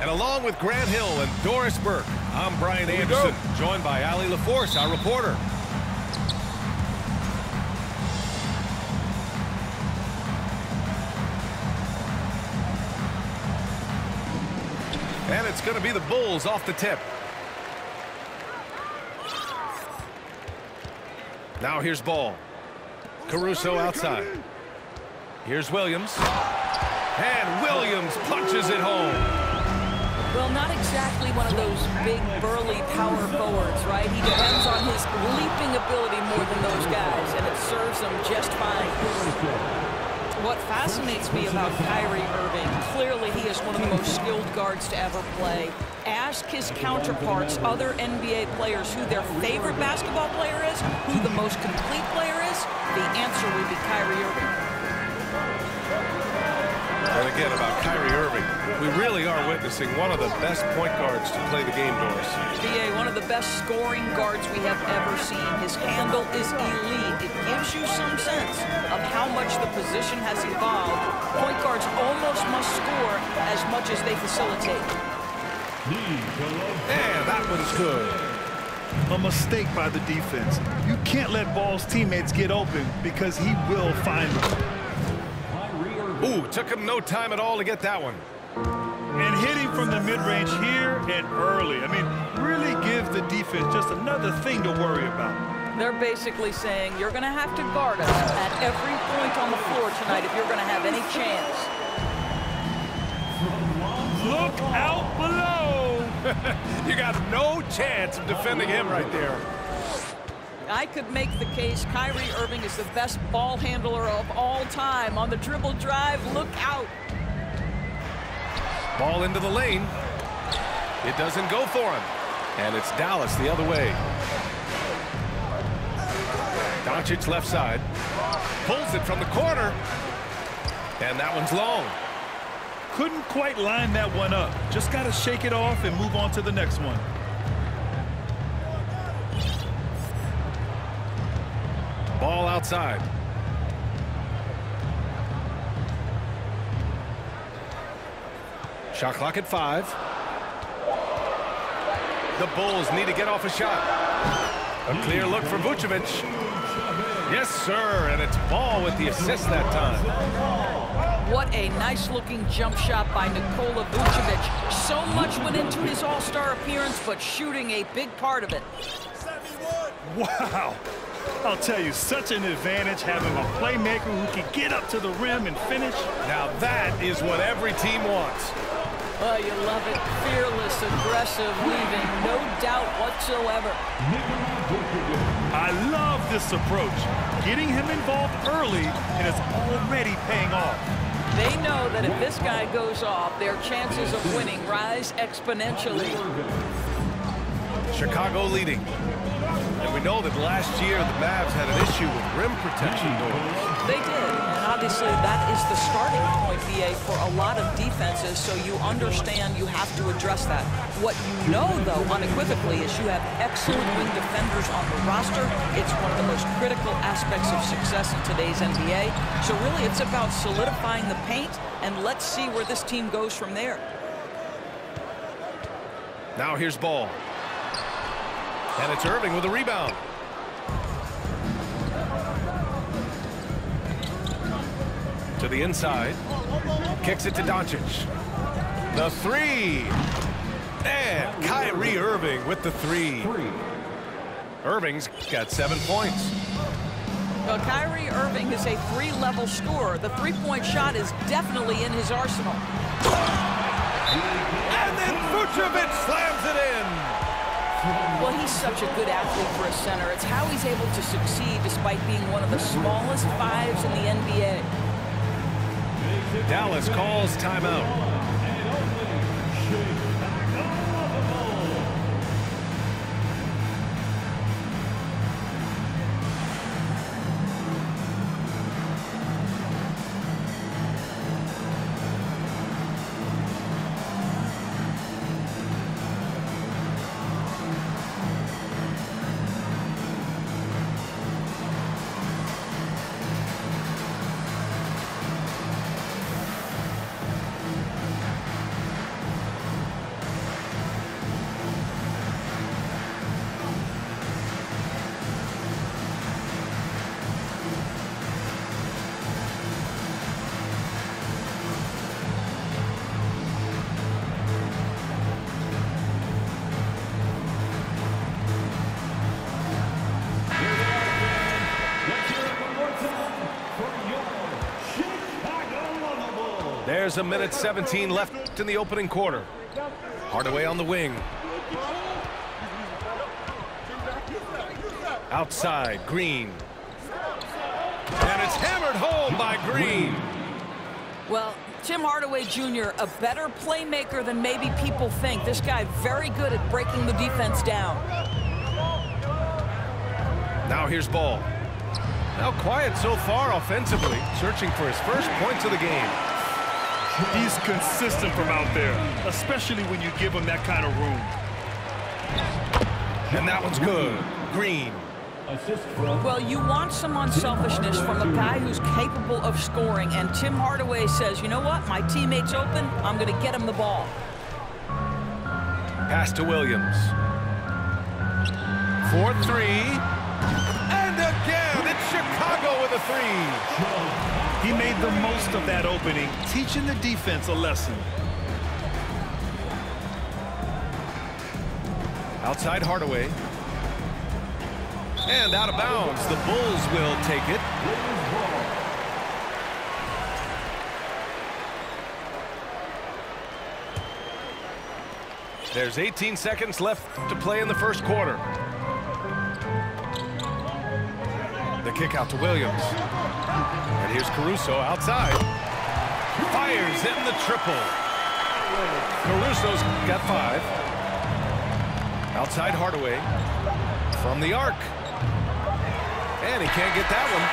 And along with Grant Hill and Doris Burke, I'm Brian Anderson, joined by Allie LaForce, our reporter. And it's going to be the Bulls off the tip. Now here's Ball. Caruso outside. Here's Williams. And Williams punches it home. Well, not exactly one of those big, burly power forwards, right? He depends on his leaping ability more than those guys, and it serves him just fine. What fascinates me about Kyrie Irving, clearly he is one of the most skilled guards to ever play. Ask his counterparts, other NBA players, who their favorite basketball player is, who the most complete player is, the answer would be Kyrie Irving. And again, about Kyrie Irving, we really are witnessing one of the best point guards to play the game, Doris. BA, one of the best scoring guards we have ever seen. His handle is elite. It gives you some sense of how much the position has evolved. Point guards almost must score as much as they facilitate. And that one's good. A mistake by the defense. You can't let Ball's teammates get open because he will find them. Ooh, took him no time at all to get that one. And hitting from the mid-range here and early. I mean, really gives the defense just another thing to worry about. They're basically saying you're going to have to guard us at every point on the floor tonight if you're going to have any chance. Look out below! You got no chance of defending him right there. I could make the case Kyrie Irving is the best ball handler of all time. On the dribble drive, look out. Ball into the lane. It doesn't go for him. And it's Dallas the other way. Doncic left side. Pulls it from the corner. And that one's long. Couldn't quite line that one up. Just got to shake it off and move on to the next one. Ball outside. Shot clock at 5. The Bulls need to get off a shot. A clear look for Vucevic. Yes, sir, and it's Ball with the assist that time. What a nice-looking jump shot by Nikola Vucevic. So much went into his all-star appearance, but shooting a big part of it. Wow. I'll tell you, such an advantage having a playmaker who can get up to the rim and finish. Now that is what every team wants. Oh, you love it. Fearless, aggressive, leaving no doubt whatsoever. I love this approach. Getting him involved early, and it's already paying off. They know that if this guy goes off, their chances of winning rise exponentially. Chicago leading. And we know that last year the Mavs had an issue with rim protection. They did, and obviously that is the starting point, BA, for a lot of defenses, so you understand you have to address that. What you know, though, unequivocally, is you have excellent wing defenders on the roster. It's one of the most critical aspects of success in today's NBA. So really, it's about solidifying the paint, and let's see where this team goes from there. Now here's Ball. And it's Irving with a rebound. To the inside. Kicks it to Doncic. The three. And Kyrie Irving with the three. Irving's got 7 points. Well, Kyrie Irving is a three-level scorer. The three-point shot is definitely in his arsenal. And then Vucevic slams it in. Well, he's such a good athlete for a center. It's how he's able to succeed despite being one of the smallest fives in the NBA. Dallas calls timeout. There's 1:17 left in the opening quarter. Hardaway on the wing. Outside, Green. And it's hammered home by Green. Well, Tim Hardaway Jr., a better playmaker than maybe people think. This guy very good at breaking the defense down. Now here's Ball. Now quiet so far offensively, searching for his first points of the game. He's consistent from out there, especially when you give him that kind of room. And that one's good. Green. Well, you want some unselfishness from a guy who's capable of scoring, and Tim Hardaway says, you know what, my teammate's open, I'm going to get him the ball. Pass to Williams. 4-3. And again, it's Chicago with a three. He made the most of that opening, teaching the defense a lesson. Outside Hardaway. And out of bounds. The Bulls will take it. There's 18 seconds left to play in the first quarter. The kick out to Williams. And here's Caruso outside. Fires in the triple. Caruso's got 5. Outside Hardaway. From the arc. And he can't get that one.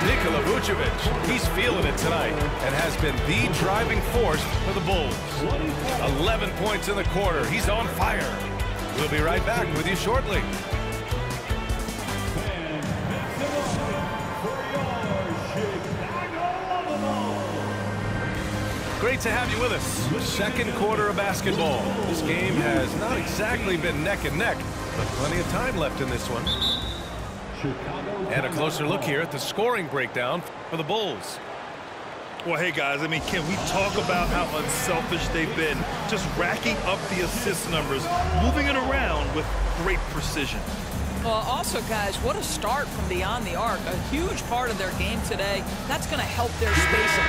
Nikola Vucevic, he's feeling it tonight and has been the driving force for the Bulls. 11 points in the quarter. He's on fire. We'll be right back with you shortly. Great to have you with us. Second quarter of basketball. This game has not exactly been neck and neck, but plenty of time left in this one. And a closer look here at the scoring breakdown for the Bulls. Well, hey, guys, I mean, can we talk about how unselfish they've been? Just racking up the assist numbers, moving it around with great precision. Well, also, guys, what a start from beyond the arc. A huge part of their game today. That's going to help their spacing.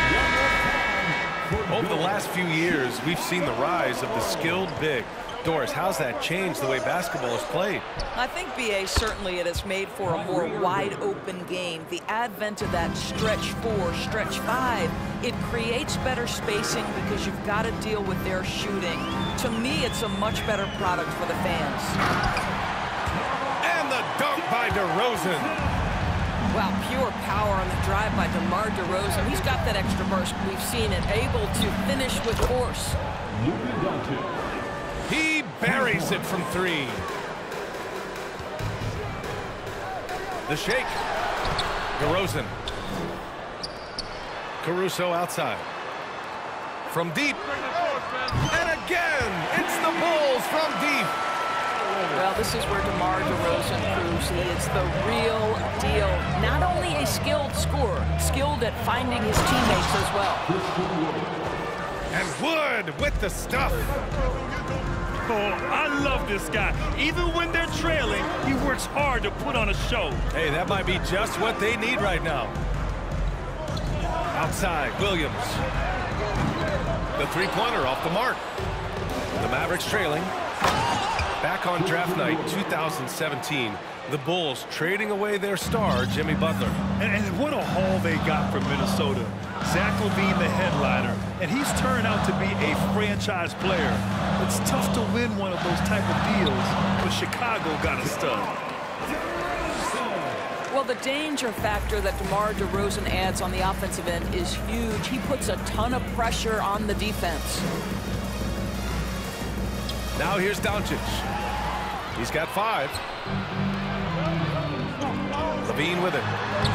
Over the last few years, we've seen the rise of the skilled big. Doris, how's that changed the way basketball is played? I think, B.A., certainly it has made for a more wide-open game. The advent of that stretch 4, stretch 5, it creates better spacing because you've got to deal with their shooting. To me, it's a much better product for the fans. And the dunk by DeRozan. Wow, pure power on the drive by DeMar DeRozan. He's got that extra burst. We've seen it, able to finish with force. He buries it from 3. The shake. DeRozan. Caruso outside. From deep. And again, it's the Bulls from deep. Well, this is where DeMar DeRozan proves he is the real deal. Not only a skilled scorer, skilled at finding his teammates as well. And Wood with the stuff. Oh, I love this guy. Even when they're trailing, he works hard to put on a show. Hey, that might be just what they need right now. Outside, Williams. The three-pointer off the mark. The Mavericks trailing. Back on draft night 2017, the Bulls trading away their star, Jimmy Butler. And what a haul they got from Minnesota. Zach LaVine, the headliner, and he's turned out to be a franchise player. It's tough to win one of those type of deals, but Chicago got a stud. Well, the danger factor that DeMar DeRozan adds on the offensive end is huge. He puts a ton of pressure on the defense. Now here's Doncic. He's got 5. LaVine with it.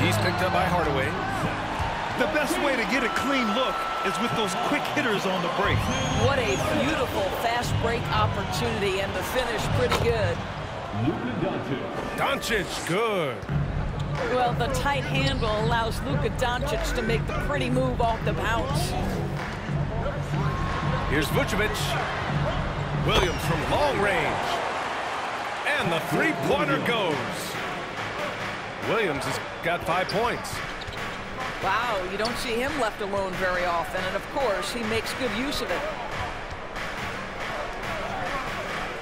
He's picked up by Hardaway. The best way to get a clean look is with those quick hitters on the break. What a beautiful fast break opportunity, and the finish pretty good. Doncic, good. Well, the tight handle allows Luka Doncic to make the pretty move off the bounce. Here's Vucevic. Williams from long range. And the three-pointer goes. Williams has got 5 points. Wow, you don't see him left alone very often, and of course, he makes good use of it.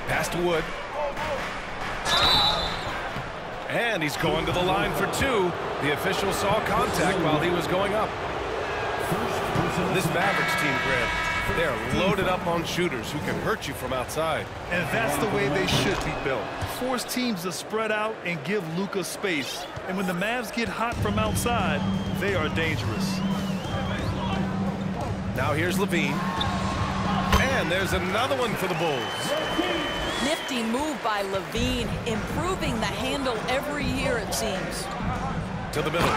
Pass to Wood. And he's going to the line for two. The official saw contact while he was going up. This Mavericks team, Grant, they're loaded up on shooters who can hurt you from outside. And that's the way they should be built. Force teams to spread out and give Luka space. And when the Mavs get hot from outside, they are dangerous. Now here's Levine. And there's another one for the Bulls. Nifty move by Levine, improving the handle every year, it seems. To the middle.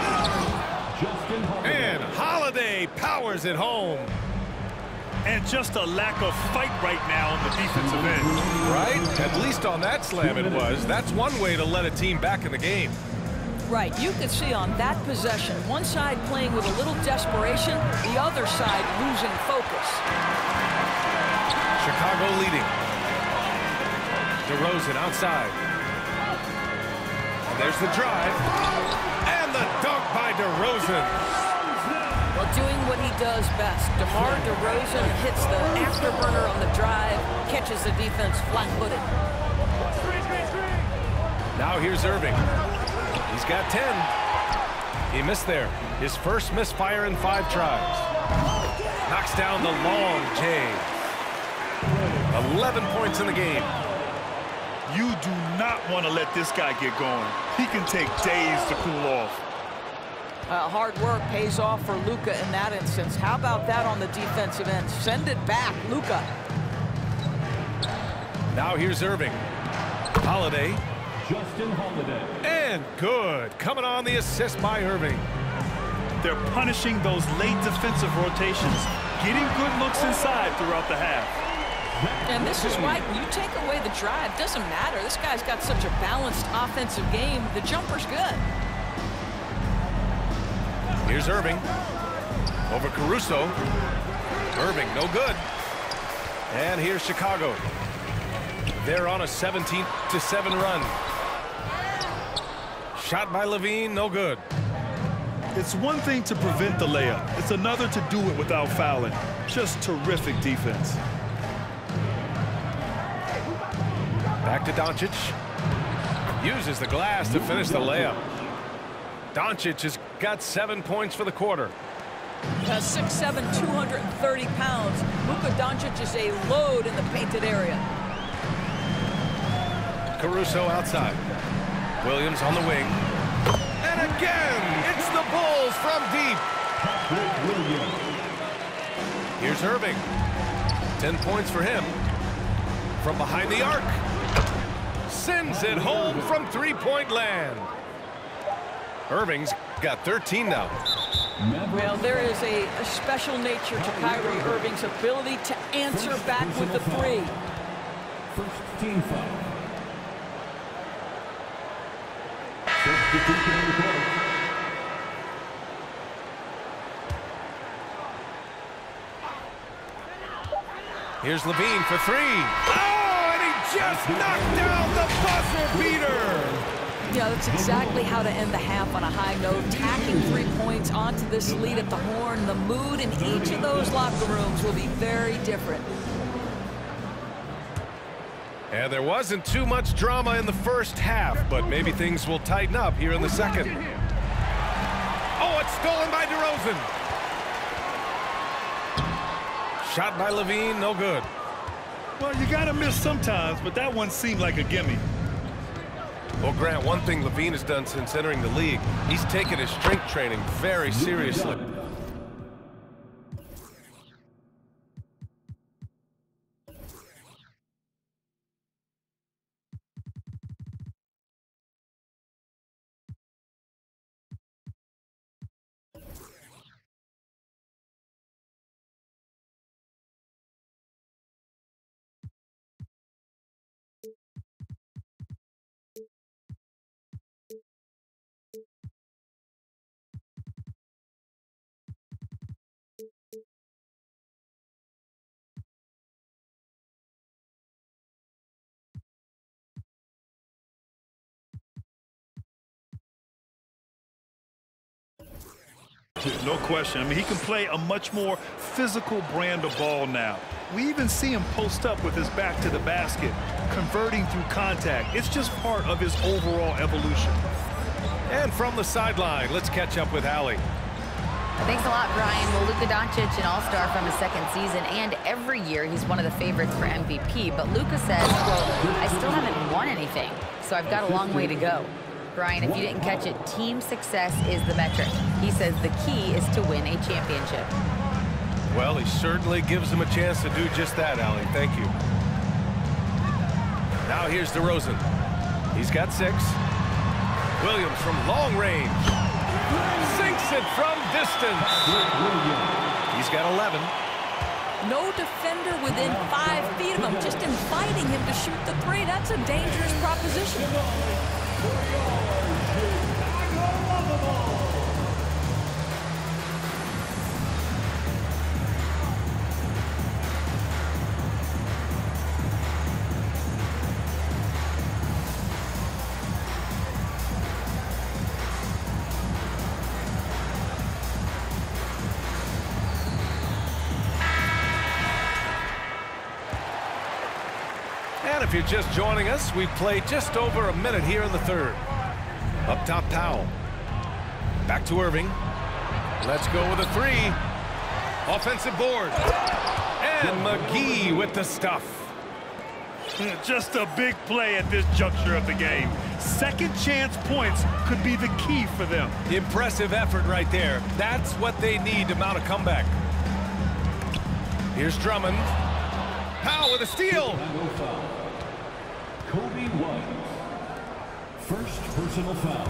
And Holiday powers it home. And just a lack of fight right now on the defensive end. Right? At least on that slam it was. That's one way to let a team back in the game. Right, you could see on that possession, one side playing with a little desperation, the other side losing focus. Chicago leading. DeRozan outside. And there's the drive. And the dunk by DeRozan. Well, doing what he does best. DeMar DeRozan hits the afterburner on the drive, catches the defense flat-footed. Now here's Irving. He's got 10. He missed there. His first misfire in 5 tries. Knocks down the long J. 11 points in the game. You do not want to let this guy get going. He can take days to cool off. Hard work pays off for Luka in that instance. How about that on the defensive end? Send it back, Luka. Now here's Irving. Holiday. Justin Holiday. And good. Coming on the assist by Irving. They're punishing those late defensive rotations, getting good looks inside throughout the half. And this is why when you take away the drive, doesn't matter. This guy's got such a balanced offensive game. The jumper's good. Here's Irving. Over Caruso. Irving, no good. And here's Chicago. They're on a 17-7 run. Shot by Levine, no good. It's one thing to prevent the layup. It's another to do it without fouling. Just terrific defense. Back to Doncic. Uses the glass to finish the layup. Doncic has got 7 points for the quarter. 6'7", 230 pounds. Luka Doncic is a load in the painted area. Caruso outside. Williams on the wing. And again, it's the Bulls from deep. Here's Irving. 10 points for him. From behind the arc. Sends it home from three-point land. Irving's got 13 now. Well, there is a special nature to Kyrie Irving's ability to answer back with the three. First team foul. Substitution on the court. Here's Levine for 3. Oh, and he just knocked down the buzzer beater. Yeah, that's exactly how to end the half on a high note. Tacking 3 points onto this lead at the horn. The mood in each of those locker rooms will be very different. And there wasn't too much drama in the first half, but maybe things will tighten up here in the second. Oh, it's stolen by DeRozan. Shot by Levine, no good. Well, you got to miss sometimes, but that one seemed like a gimme. Well, Grant, one thing Levine has done since entering the league, he's taken his strength training very seriously. No question. I mean, he can play a much more physical brand of ball now. We even see him post up with his back to the basket, converting through contact. It's just part of his overall evolution. And from the sideline, let's catch up with Allie. Thanks a lot, Brian. Well, Luka Doncic, an all-star from his second season, and every year he's one of the favorites for MVP. But Luka says, quote, I still haven't won anything, so I've got a long way to go. Brian, if you didn't catch it, team success is the metric. He says the key is to win a championship. Well, he certainly gives them a chance to do just that, Allie. Thank you. Now here's DeRozan. He's got 6. Williams from long range. Sinks it from distance. He's got 11. No defender within 5 feet of him, just inviting him to shoot the 3. That's a dangerous proposition. And if you're just joining us, we've played just over a minute here in the third. Up top, Powell. Back to Irving. Let's go with a 3. Offensive board. And McGee with the stuff. Just a big play at this juncture of the game. Second chance points could be the key for them. Impressive effort right there. That's what they need to mount a comeback. Here's Drummond. Powell with a steal. Kobe White. First personal foul.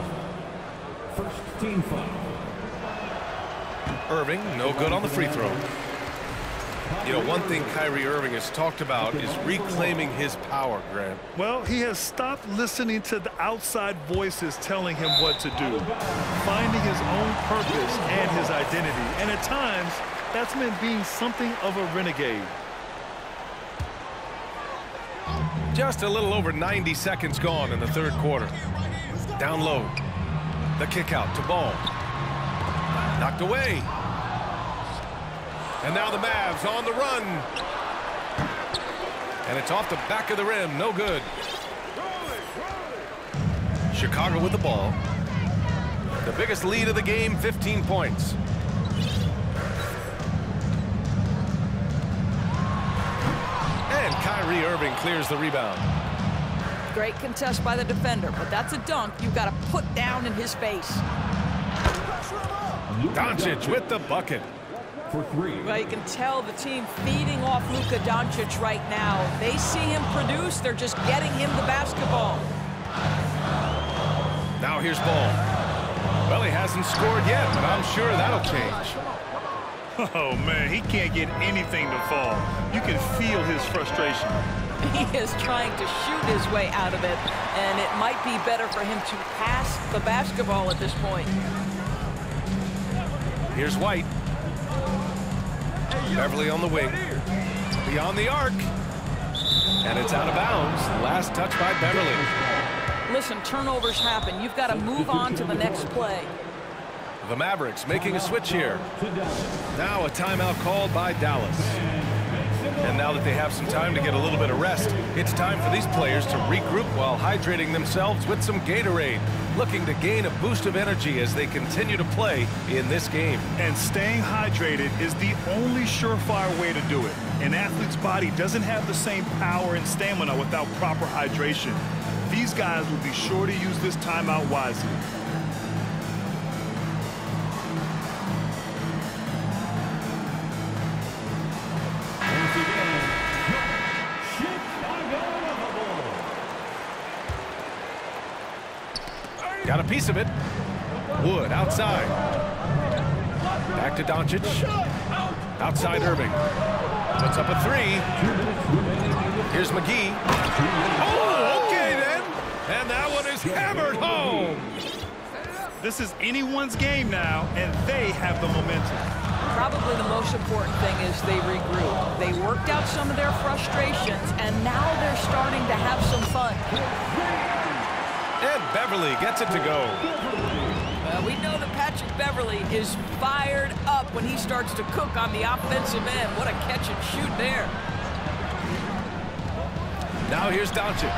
First team foul. Irving, no good on the free throw. You know, one thing Kyrie Irving has talked about is reclaiming his power, Grant. Well, he has stopped listening to the outside voices telling him what to do, finding his own purpose and his identity. And at times, that's meant being something of a renegade. Just a little over 90 seconds gone in the third quarter. Down low. The kick out to Ball. Knocked away. And now the Mavs on the run. And it's off the back of the rim. No good. Chicago with the ball. The biggest lead of the game, 15 points. And Kyrie Irving clears the rebound. Great contest by the defender, but that's a dunk you've got to put down in his face. Doncic with the bucket. For 3. Well, you can tell the team feeding off Luka Doncic right now. They see him produce. They're just getting him the basketball. Now here's Ball. Well, he hasn't scored yet, but I'm sure that'll change. Oh, man, he can't get anything to fall. You can feel his frustration. He is trying to shoot his way out of it, and it might be better for him to pass the basketball at this point. Here's White. Beverly on the wing. Beyond the arc. And it's out of bounds. Last touch by Beverly. Listen, turnovers happen. You've got to move on to the next play. The Mavericks making a switch here. Now a timeout called by Dallas. And now that they have some time to get a little bit of rest, it's time for these players to regroup while hydrating themselves with some Gatorade, looking to gain a boost of energy as they continue to play in this game. And staying hydrated is the only surefire way to do it. An athlete's body doesn't have the same power and stamina without proper hydration. These guys will be sure to use this timeout wisely. Got a piece of it. Wood outside. Back to Doncic. Outside Irving. Puts up a 3. Here's McGee. Oh, okay then. And that one is hammered home. This is anyone's game now, and they have the momentum. Probably the most important thing is they regroup. They worked out some of their frustrations, and now they're starting to have some fun. And Beverly gets it to go. We know that Patrick Beverley is fired up when he starts to cook on the offensive end. What a catch and shoot there. Now here's Doncic.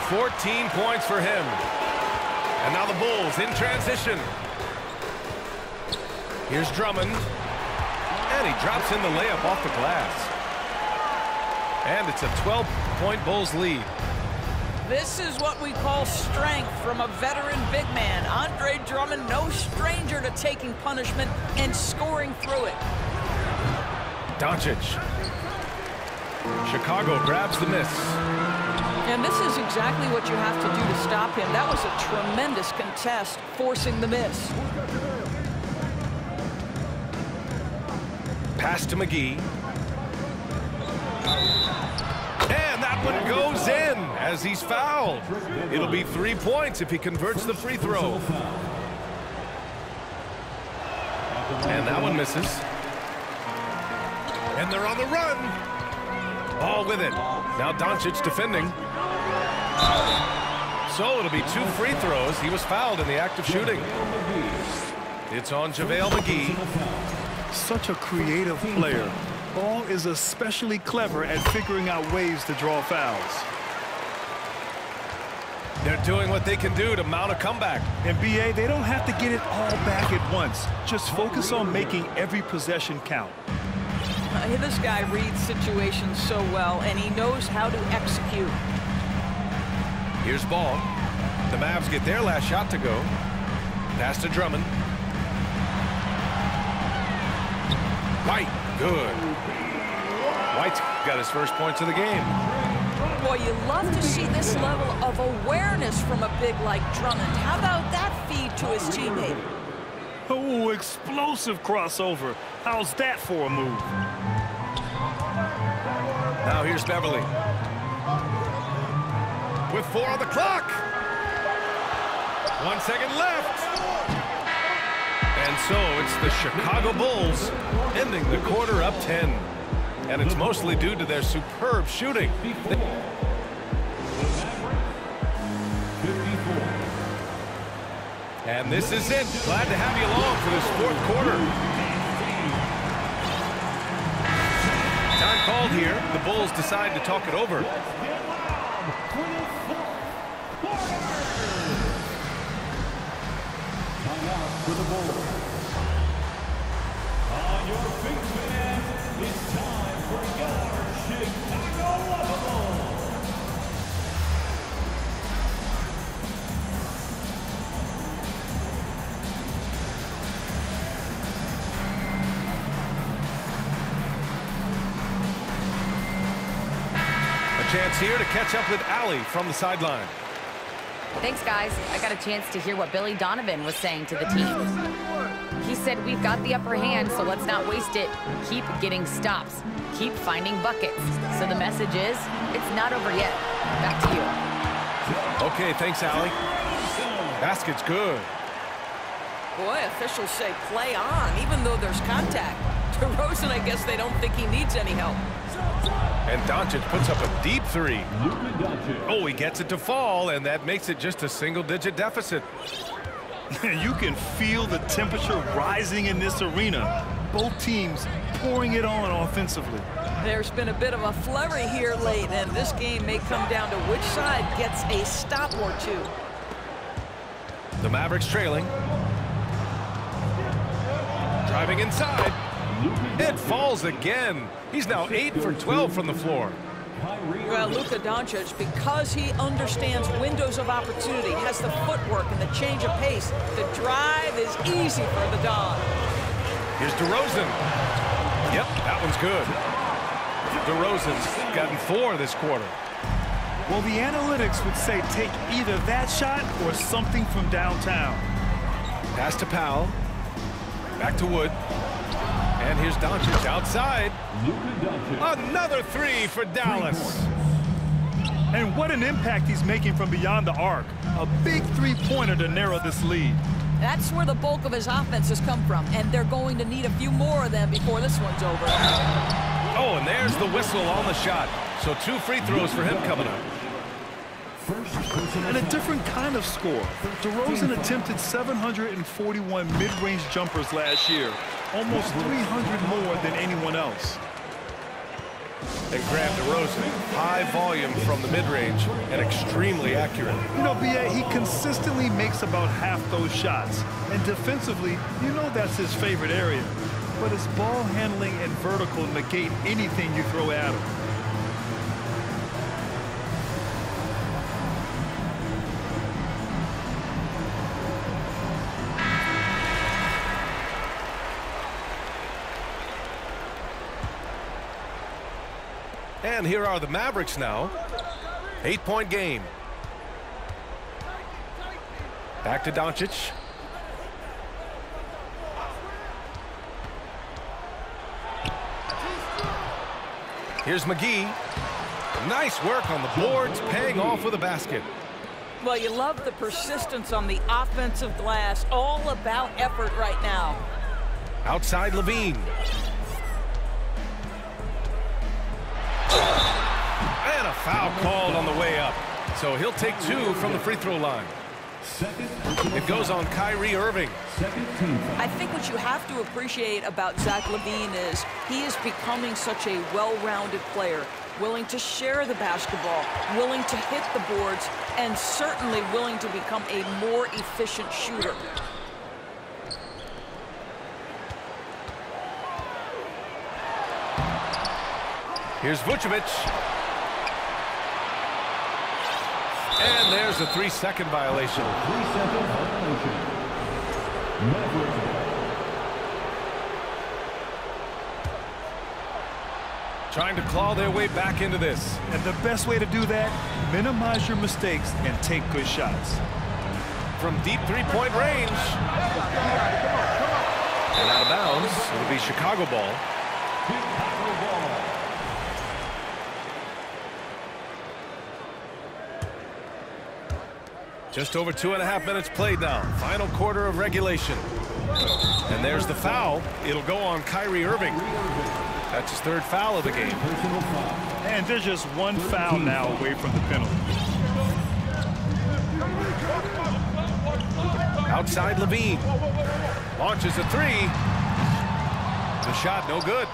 14 points for him. And now the Bulls in transition. Here's Drummond. And he drops in the layup off the glass. And it's a 12-point Bulls lead. This is what we call strength from a veteran big man. Andre Drummond, no stranger to taking punishment and scoring through it. Doncic. Chicago grabs the miss. And this is exactly what you have to do to stop him. That was a tremendous contest, forcing the miss. Pass to McGee. And that one goes in as he's fouled. It'll be 3 points if he converts the free throw. And that one misses. And they're on the run. Ball with it. Now Doncic defending. So it'll be 2 free throws. He was fouled in the act of shooting. It's on JaVale McGee. Such a creative player. Ball is especially clever at figuring out ways to draw fouls. They're doing what they can do to mount a comeback. And BA, they don't have to get it all back at once. Just focus on making every possession count. This guy reads situations so well, and he knows how to execute. Here's Ball. The Mavs get their last shot to go. Pass to Drummond. White, good. White's got his first points of the game. Boy, you love to see this level of awareness from a big like Drummond. How about that feed to his teammate? Oh, explosive crossover. How's that for a move? Now here's Beverley. With 4 on the clock. 1 second left. And so it's the Chicago Bulls ending the quarter up 10. And it's mostly due to their superb shooting. And this is it. Glad to have you along for this 4th quarter. Time called here. The Bulls decide to talk it over. For the Bulls. On your feet, fans, it's time for your Chicago Bulls. A chance here to catch up with Allie from the sideline. Thanks, guys. I got a chance to hear what Billy Donovan was saying to the team. He said, we've got the upper hand, so let's not waste it. Keep getting stops. Keep finding buckets. So the message is, it's not over yet. Back to you. Okay, thanks, Allie. Basket's good. Boy, officials say play on, even though there's contact. DeRozan, I guess they don't think he needs any help. And Doncic puts up a deep 3. Oh, he gets it to fall, and that makes it just a single-digit deficit. You can feel the temperature rising in this arena. Both teams pouring it on offensively. There's been a bit of a flurry here late, and this game may come down to which side gets a stop or 2. The Mavericks trailing. Driving inside. It falls again. He's now 8 for 12 from the floor. Well, Luka Doncic, because he understands windows of opportunity, has the footwork and the change of pace, the drive is easy for the Don. Here's DeRozan. Yep, that one's good. DeRozan's gotten 4 this quarter. Well, the analytics would say take either that shot or something from downtown. Pass to Powell. Back to Wood. And here's Doncic outside. Another 3 for Dallas. And what an impact he's making from beyond the arc. A big 3-pointer to narrow this lead. That's where the bulk of his offense has come from, and they're going to need a few more of them before this one's over. Oh, and there's the whistle on the shot. So 2 free throws for him coming up. And a different kind of score. DeRozan attempted 741 mid-range jumpers last year, almost 300 more than anyone else. And Graham DeRozan, high volume from the mid-range and extremely accurate. You know, B.A., he consistently makes about half those shots. And defensively, you know that's his favorite area. But his ball handling and vertical negate anything you throw at him. And here are the Mavericks now. 8-point game. Back to Doncic. Here's McGee. Nice work on the boards, paying off with a basket. Well, you love the persistence on the offensive glass. All about effort right now. Outside Levine. And a foul called on the way up. So he'll take 2 from the free throw line. It goes on Kyrie Irving. I think what you have to appreciate about Zach LaVine is he is becoming such a well-rounded player, willing to share the basketball, willing to hit the boards, and certainly willing to become a more efficient shooter. Here's Vucevic. And there's a 3-second violation. Trying to claw their way back into this. And the best way to do that, minimize your mistakes and take good shots. From deep three-point range. And out of bounds. It'll be Chicago ball. Just over 2.5 minutes played now. Final quarter of regulation. And there's the foul. It'll go on Kyrie Irving. That's his 3rd foul of the game. And there's just 1 foul now away from the penalty. Outside Levine. Launches a 3. The shot no good.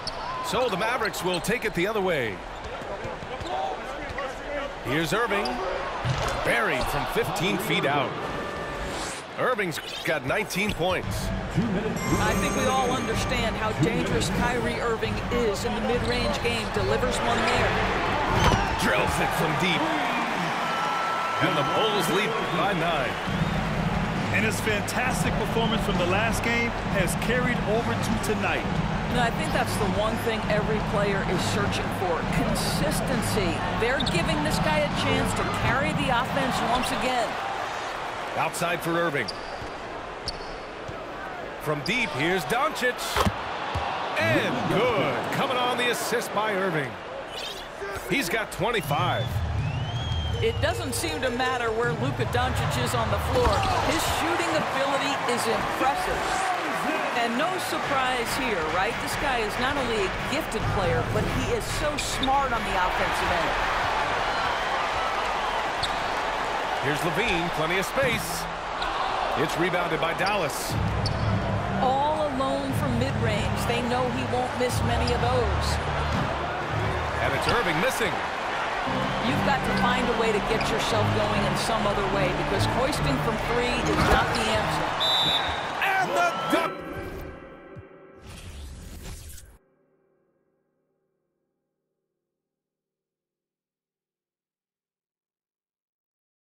So the Mavericks will take it the other way. Here's Irving. Buried from 15 feet out. Irving's got 19 points. I think we all understand how dangerous Kyrie Irving is in the mid-range game. Delivers one there. Drills it from deep. And the Bulls lead by 9. And his fantastic performance from the last game has carried over to tonight. No, I think that's the one thing every player is searching for. Consistency. They're giving this guy a chance to carry the offense once again. Outside for Irving. From deep, here's Doncic. And good. Coming on the assist by Irving. He's got 25. It doesn't seem to matter where Luka Doncic is on the floor. His shooting ability is impressive. And no surprise here, right? This guy is not only a gifted player, but he is so smart on the offensive end. Here's Levine, plenty of space. It's rebounded by Dallas. All alone from mid-range. They know he won't miss many of those. And it's Irving missing. You've got to find a way to get yourself going in some other way because hoisting from 3 is not the answer.